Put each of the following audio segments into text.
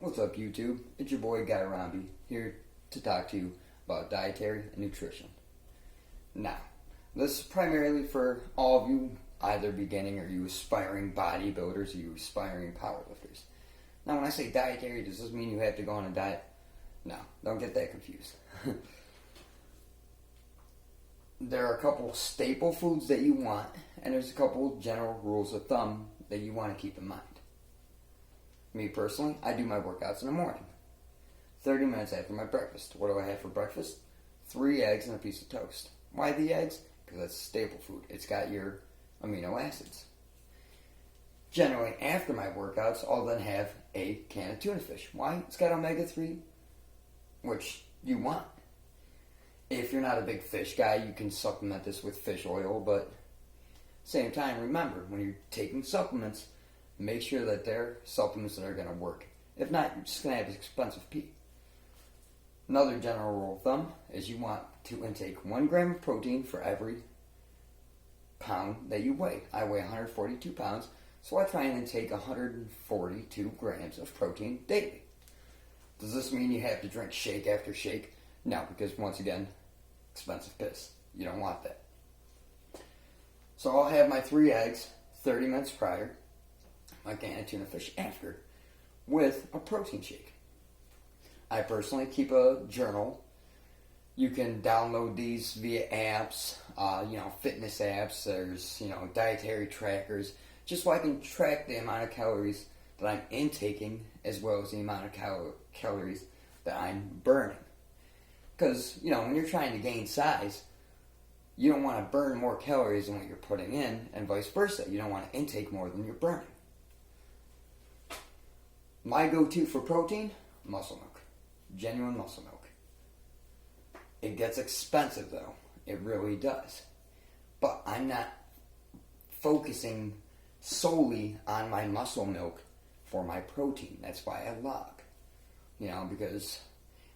What's up, YouTube? It's your boy Guy Romby here to talk to you about dietary and nutrition. Now, this is primarily for all of you either beginning or you aspiring bodybuilders or you aspiring powerlifters. Now, when I say dietary, does this mean you have to go on a diet? No, don't get that confused. There are a couple staple foods that you want, and there's a couple general rules of thumb that you want to keep in mind. Me personally, I do my workouts in the morning. 30 minutes after my breakfast. What do I have for breakfast? 3 eggs and a piece of toast. Why the eggs? Because that's staple food. It's got your amino acids. Generally, after my workouts, I'll then have a can of tuna fish. Why? It's got omega-3, which you want. If you're not a big fish guy, you can supplement this with fish oil, but same time, remember, when you're taking supplements, make sure that they're supplements that are going to work. If not, you're just going to have expensive pee. Another general rule of thumb is you want to intake 1 gram of protein for every pound that you weigh. I weigh 142 pounds, so I try and intake 142 grams of protein daily. Does this mean you have to drink shake after shake? No, because once again, expensive piss. You don't want that. So I'll have my 3 eggs 30 minutes prior, my can of tuna fish after, with a protein shake. I personally keep a journal. You can download these via apps, fitness apps. There's, dietary trackers, just so I can track the amount of calories that I'm intaking as well as the amount of calories that I'm burning. Because, when you're trying to gain size, you don't want to burn more calories than what you're putting in, and vice versa. You don't want to intake more than you're burning. My go-to for protein, muscle milk. Genuine muscle milk. It gets expensive though. It really does. But I'm not focusing solely on my muscle milk for my protein. That's why I log. Because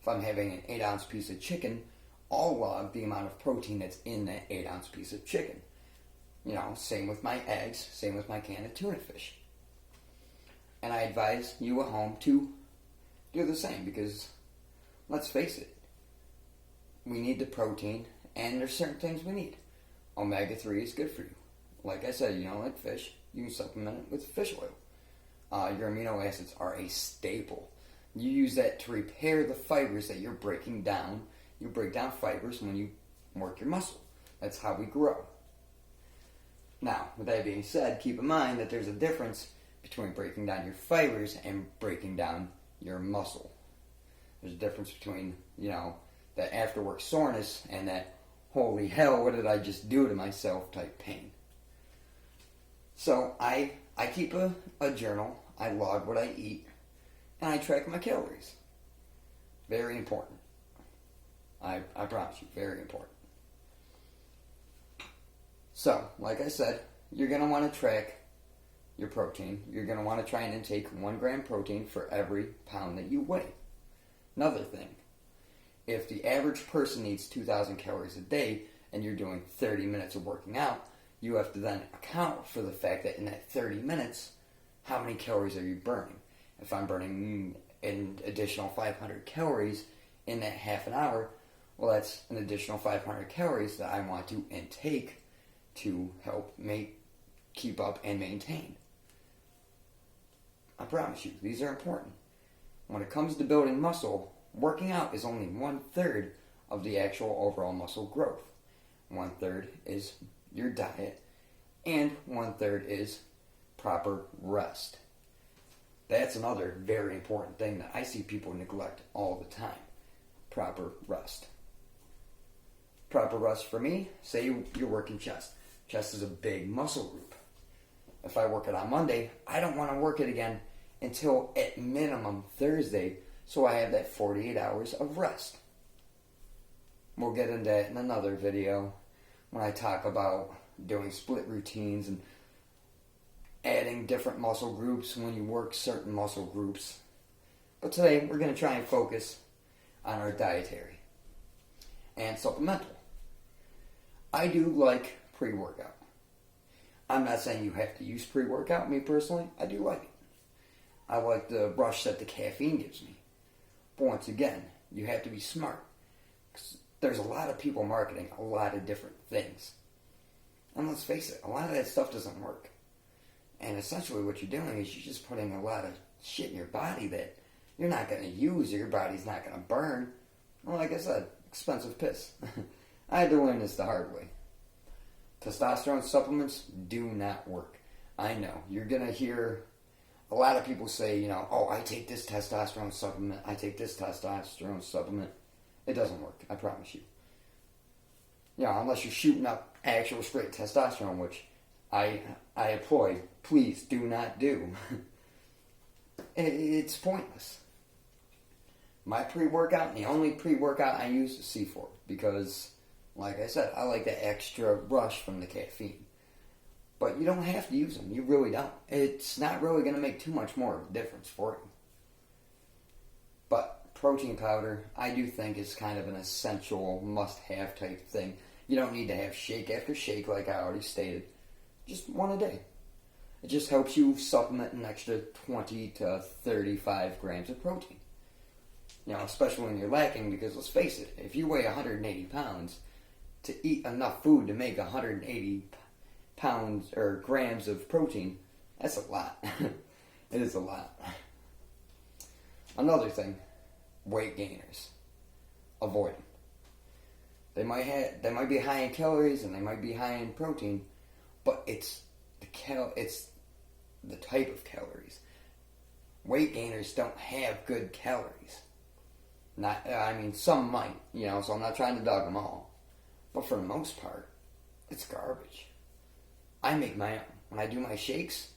if I'm having an 8-ounce piece of chicken, I'll log the amount of protein that's in that 8-ounce piece of chicken. Same with my eggs, same with my can of tuna fish. And I advise you at home to do the same because, let's face it, we need the protein and there's certain things we need. Omega-3 is good for you. Like I said, you don't like fish, you can supplement it with fish oil. Your amino acids are a staple. You use that to repair the fibers that you're breaking down. You break down fibers when you work your muscle. That's how we grow. Now, with that being said, keep in mind that there's a difference between breaking down your fibers and breaking down your muscle. There's a difference between, that after-work soreness and that, holy hell, what did I just do to myself type pain. So I keep a journal, I log what I eat, and I track my calories. Very important. I promise you, very important. So, like I said, you're going to want to track your protein. You're going to want to try and intake 1 gram protein for every pound that you weigh. Another thing, if the average person needs 2,000 calories a day and you're doing 30 minutes of working out, you have to then account for the fact that in that 30 minutes, how many calories are you burning? If I'm burning an additional 500 calories in that half an hour, well, that's an additional 500 calories that I want to intake to help keep up and maintain. I promise you, these are important. When it comes to building muscle, working out is only 1/3 of the actual overall muscle growth. 1/3 is your diet, and 1/3 is proper rest. That's another very important thing that I see people neglect all the time. Proper rest. Proper rest for me, say you're working chest. Chest is a big muscle group. If I work it on Monday, I don't want to work it again until at minimum Thursday, so I have that 48 hours of rest. We'll get into that in another video when I talk about doing split routines and adding different muscle groups when you work certain muscle groups. But today we're going to try and focus on our dietary and supplemental. I do like pre-workout. I'm not saying you have to use pre-workout. Me personally, I do like it. I like the rush that the caffeine gives me. But once again, you have to be smart. 'Cause there's a lot of people marketing a lot of different things. And let's face it, a lot of that stuff doesn't work. And essentially what you're doing is you're just putting a lot of shit in your body that you're not going to use or your body's not going to burn. Well, like I said, expensive piss. I had to learn this the hard way. Testosterone supplements do not work. I know. You're going to hear a lot of people say, you know, oh, I take this testosterone supplement. I take this testosterone supplement. It doesn't work. I promise you. You know, unless you're shooting up actual straight testosterone, which I employ. Please do not do. It's pointless. My pre-workout, the only pre-workout I use is C4 because, like I said, I like the extra rush from the caffeine. But you don't have to use them. You really don't. It's not really going to make too much more of a difference for you. But protein powder, I do think is kind of an essential must-have type thing. You don't need to have shake after shake like I already stated. Just one a day. It just helps you supplement an extra 20 to 35 grams of protein. You know, especially when you're lacking, because let's face it, if you weigh 180 pounds, to eat enough food to make 180 pounds or grams of protein, that's a lot. It is a lot. Another thing, weight gainers. Avoid them. They might be high in calories and they might be high in protein, but it's the type of calories. Weight gainers don't have good calories. Some might, you know, so I'm not trying to dog them all. But for the most part, it's garbage. I make my own. When I do my shakes,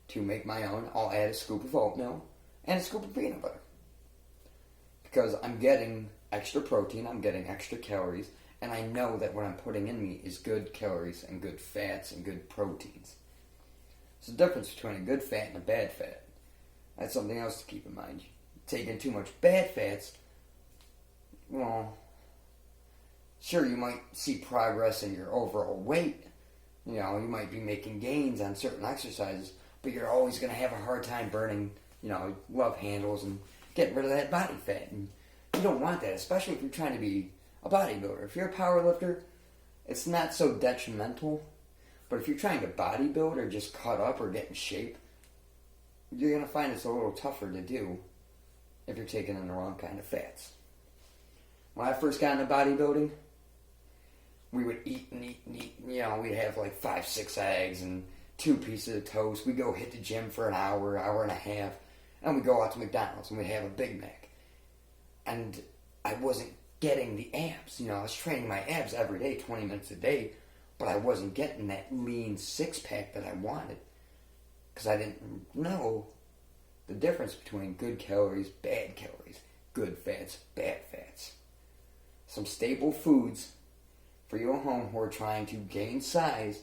to make my own, I'll add a scoop of oatmeal and a scoop of peanut butter. Because I'm getting extra protein, I'm getting extra calories, and I know that what I'm putting in me is good calories and good fats and good proteins. There's a difference between a good fat and a bad fat. That's something else to keep in mind. Taking too much bad fats, well, sure, you might see progress in your overall weight. You know, you might be making gains on certain exercises, but you're always going to have a hard time burning, you know, love handles and getting rid of that body fat. And you don't want that, especially if you're trying to be a bodybuilder. If you're a power lifter, it's not so detrimental. But if you're trying to bodybuild or just cut up or get in shape, you're going to find it's a little tougher to do if you're taking in the wrong kind of fats. When I first got into bodybuilding, we would eat and eat and eat. You know, we'd have like 5-6 eggs and 2 pieces of toast. We'd go hit the gym for an hour and a half, and we'd go out to McDonald's and we'd have a Big Mac. And I wasn't getting the abs. You know, I was training my abs every day, 20 minutes a day, but I wasn't getting that lean six-pack that I wanted because I didn't know the difference between good calories, bad calories, good fats, bad fats. Some staple foods for you at home who are trying to gain size,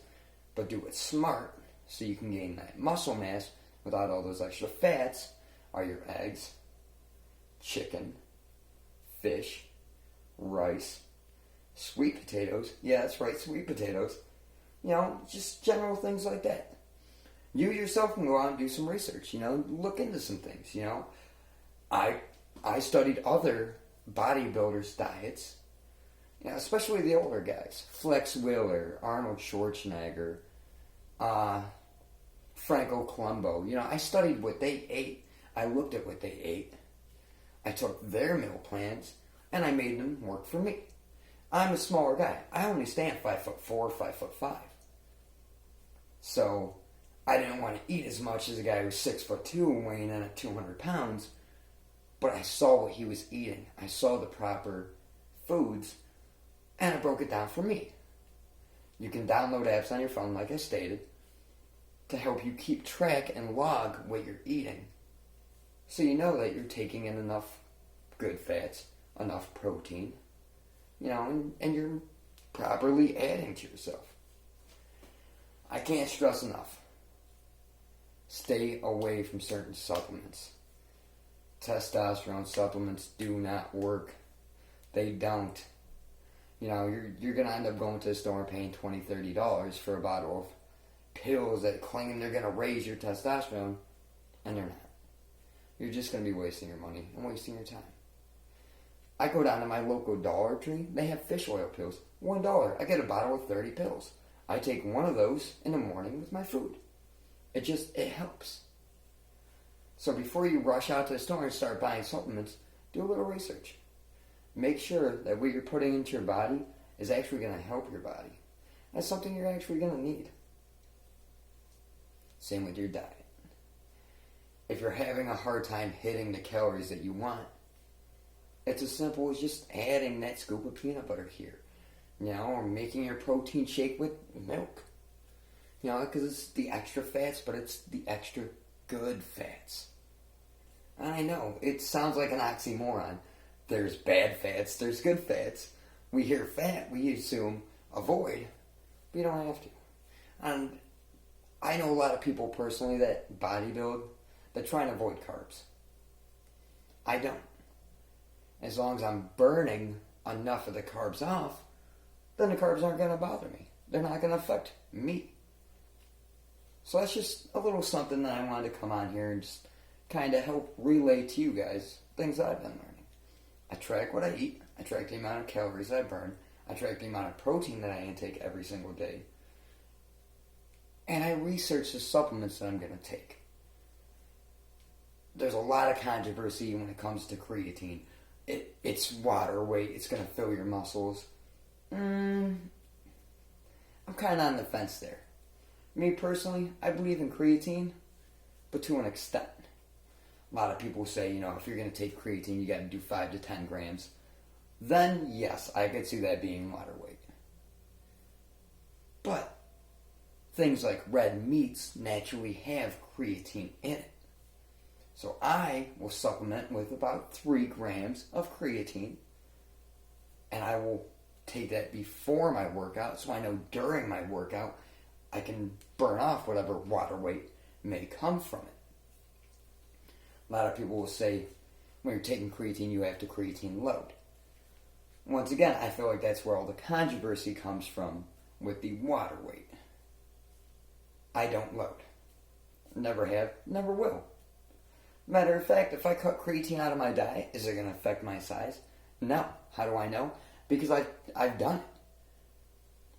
but do it smart so you can gain that muscle mass without all those extra fats are your eggs, chicken, fish, rice, sweet potatoes. Yeah, that's right, sweet potatoes. You know, just general things like that. You yourself can go out and do some research, you know, look into some things, you know. I studied other bodybuilders' diets, you know, especially the older guys. Flex Wheeler, Arnold Schwarzenegger, Franco Columbo. You know, I studied what they ate. I looked at what they ate. I took their meal plans, and I made them work for me. I'm a smaller guy. I only stand 5'4", 5'5". So I didn't want to eat as much as a guy who's 6'2", weighing in at 200 pounds. But I saw what he was eating. I saw the proper foods, and I broke it down for me. You can download apps on your phone, like I stated, to help you keep track and log what you're eating. So you know that you're taking in enough good fats, enough protein, you know, and you're properly adding to yourself. I can't stress enough. Stay away from certain supplements. Testosterone supplements do not work. They don't. You know, you're going to end up going to the store and paying $20, $30 for a bottle of pills that claim they're going to raise your testosterone, and they're not. you're just going to be wasting your money and wasting your time. I go down to my local Dollar Tree. They have fish oil pills. $1. I get a bottle of 30 pills. I take one of those in the morning with my food. It helps. So before you rush out to the store and start buying supplements, do a little research. Make sure that what you're putting into your body is actually going to help your body. That's something you're actually going to need. Same with your diet. If you're having a hard time hitting the calories that you want, it's as simple as just adding that scoop of peanut butter here. Or making your protein shake with milk. Because it's the extra fats, but it's the extra good fats. And I know, it sounds like an oxymoron. There's bad fats, there's good fats. We hear fat, we assume avoid, but you don't have to. And I know a lot of people personally that bodybuild, that try and avoid carbs. I don't. As long as I'm burning enough of the carbs off, then the carbs aren't going to bother me. They're not going to affect me. So that's just a little something that I wanted to come on here and just kind of help relay to you guys things that I've been learning. I track what I eat. I track the amount of calories I burn. I track the amount of protein that I intake every single day. And I research the supplements that I'm going to take. There's a lot of controversy when it comes to creatine. It's water weight. It's going to fill your muscles. I'm kind of on the fence there. Me personally, I believe in creatine, but to an extent. A lot of people say, if you're going to take creatine, you got to do 5 to 10 grams. Then, yes, I could see that being water weight. But things like red meats naturally have creatine in it. So I will supplement with about 3 grams of creatine, and I will take that before my workout, so I know during my workout I can burn off whatever water weight may come from it. A lot of people will say, when you're taking creatine, you have to creatine load. Once again, I feel like that's where all the controversy comes from with the water weight. I don't load. Never have, never will. Matter of fact, if I cut creatine out of my diet, is it going to affect my size? No. How do I know? Because I've done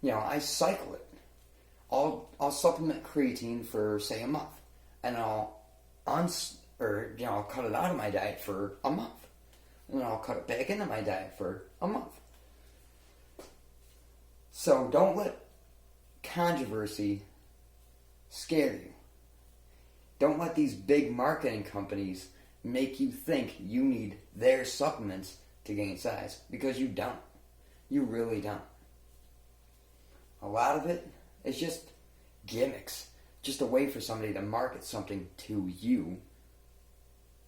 it. I cycle it. I'll supplement creatine for, say, a month. And I'll cut it out of my diet for a month. And then I'll cut it back into my diet for a month. So don't let controversy scare you. Don't let these big marketing companies make you think you need their supplements to gain size, because you don't. You really don't. A lot of it is just gimmicks. Just a way for somebody to market something to you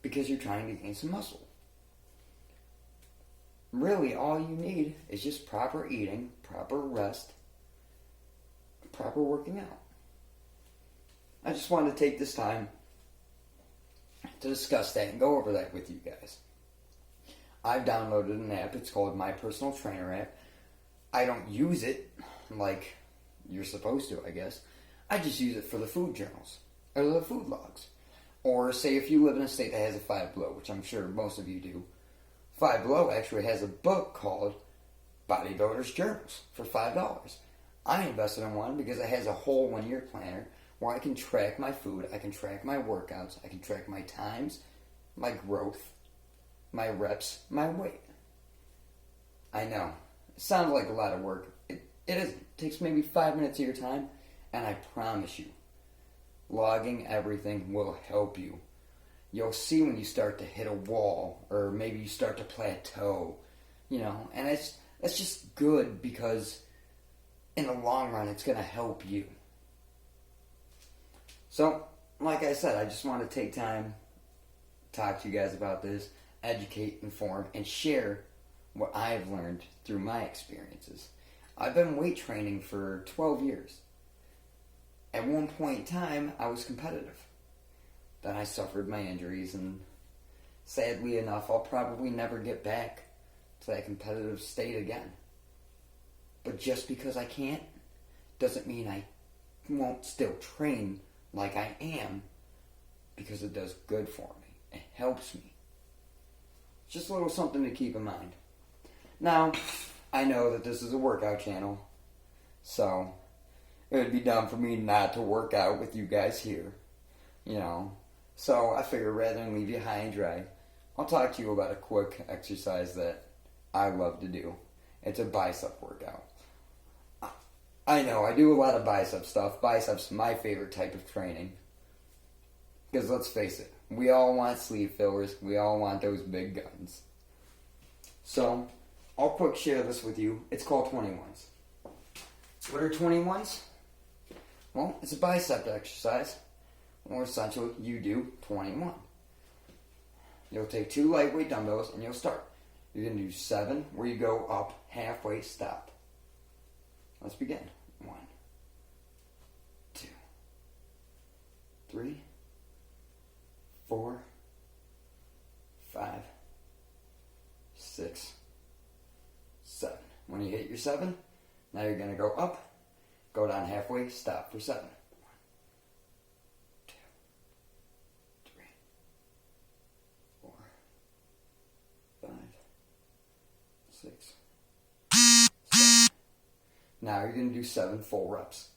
because you're trying to gain some muscle. Really, all you need is just proper eating, proper rest, proper working out. I just wanted to take this time to discuss that and go over that with you guys. I've downloaded an app. It's called My Personal Trainer app. I don't use it like you're supposed to, I guess. I just use it for the food journals or the food logs. Or say if you live in a state that has a Five Below, which I'm sure most of you do. Five Below actually has a book called Bodybuilder's Journals for $5. I invested in one because it has a whole 1-year planner where I can track my food, I can track my workouts, I can track my times, my growth, my reps, my weight. I know, it sounds like a lot of work. It isn't. It takes maybe 5 minutes of your time, and I promise you, logging everything will help you. You'll see when you start to hit a wall, or maybe you start to plateau, and it's just good because in the long run, it's going to help you. So, like I said, I just want to take time to talk to you guys about this, educate, inform, and share what I've learned through my experiences. I've been weight training for 12 years. At one point in time, I was competitive. Then I suffered my injuries, and sadly enough, I'll probably never get back to that competitive state again. But just because I can't, doesn't mean I won't still train like I am, because it does good for me. It helps me. Just a little something to keep in mind. Now, I know that this is a workout channel, so it would be dumb for me not to work out with you guys here, So I figure rather than leave you high and dry, I'll talk to you about a quick exercise that I love to do. It's a bicep workout. I know, I do a lot of bicep stuff. Biceps, my favorite type of training. Because let's face it, we all want sleeve fillers. We all want those big guns. So, I'll quick share this with you. It's called 21s. What are 21s? Well, it's a bicep exercise. Or essentially, you do 21. You'll take 2 lightweight dumbbells and you'll start. You're going to do 7 where you go up, halfway, stop. Let's begin. 1, 2, 3, 4, 5, 6, 7. When you hit your 7, now you're going to go up, go down halfway, stop for 7. 1, 2, 3, 4, 5, 6, 7. Now you're going to do 7 full reps.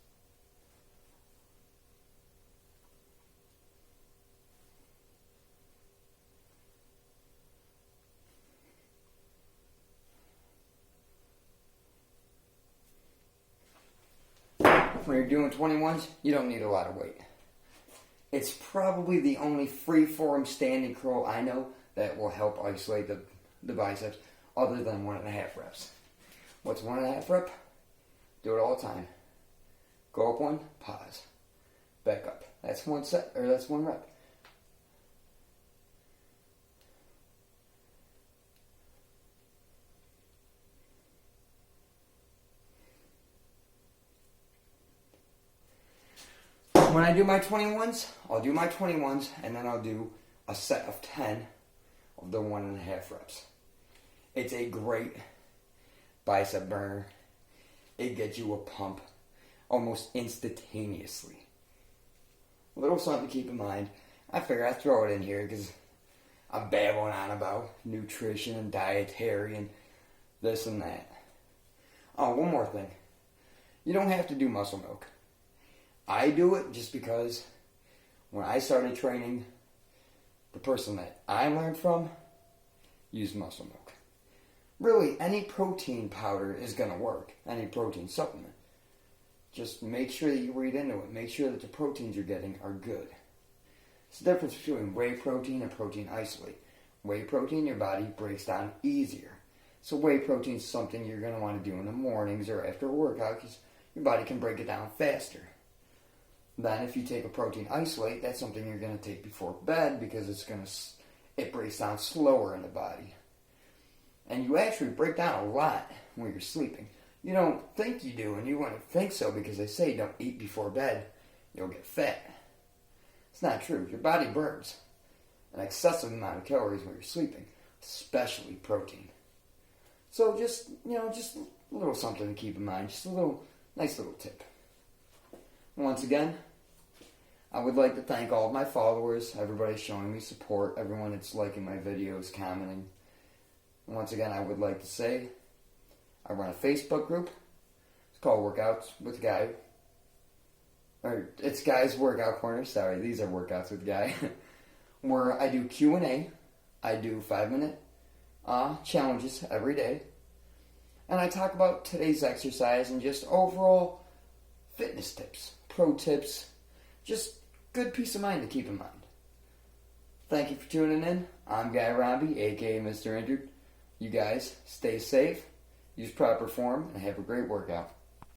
When you're doing 21s, you don't need a lot of weight. It's probably the only free-form standing curl I know that will help isolate the biceps other than 1.5 reps. What's 1.5 rep? Do it all the time. Go up 1, pause. Back up. That's 1 set, or that's 1 rep. When I do my 21s, I'll do my 21s, and then I'll do a set of 10 of the 1.5 reps. It's a great bicep burner. It gets you a pump almost instantaneously. A little something to keep in mind. I figure I'd throw it in here because I'm babbling on about nutrition and dietary and this and that. Oh, one more thing. You don't have to do muscle milk. I do it just because when I started training, the person that I learned from used muscle milk. Really, any protein powder is going to work. Any protein supplement. Just make sure that you read into it. Make sure that the proteins you're getting are good. It's the difference between whey protein and protein isolate. Whey protein, your body breaks down easier. So whey protein is something you're going to want to do in the mornings or after a workout because your body can break it down faster. Then if you take a protein isolate, that's something you're going to take before bed because it breaks down slower in the body. And you actually break down a lot when you're sleeping. You don't think you do, and you want to think so because they say don't eat before bed, you'll get fat. It's not true. Your body burns an excessive amount of calories when you're sleeping, especially protein. So just a little something to keep in mind, just a nice little tip. Once again, I would like to thank all of my followers, everybody showing me support, everyone that's liking my videos, commenting. Once again, I would like to say, I run a Facebook group. It's called Workouts with Guy. Or, it's Guy's Workout Corner. Sorry, these are Workouts with Guy. Where I do Q&A. I do 5-minute challenges every day. And I talk about today's exercise and just overall fitness tips, pro tips, just good peace of mind to keep in mind. Thank you for tuning in. I'm Guy Robbie, aka Mr. Injured. You guys stay safe, use proper form, and have a great workout.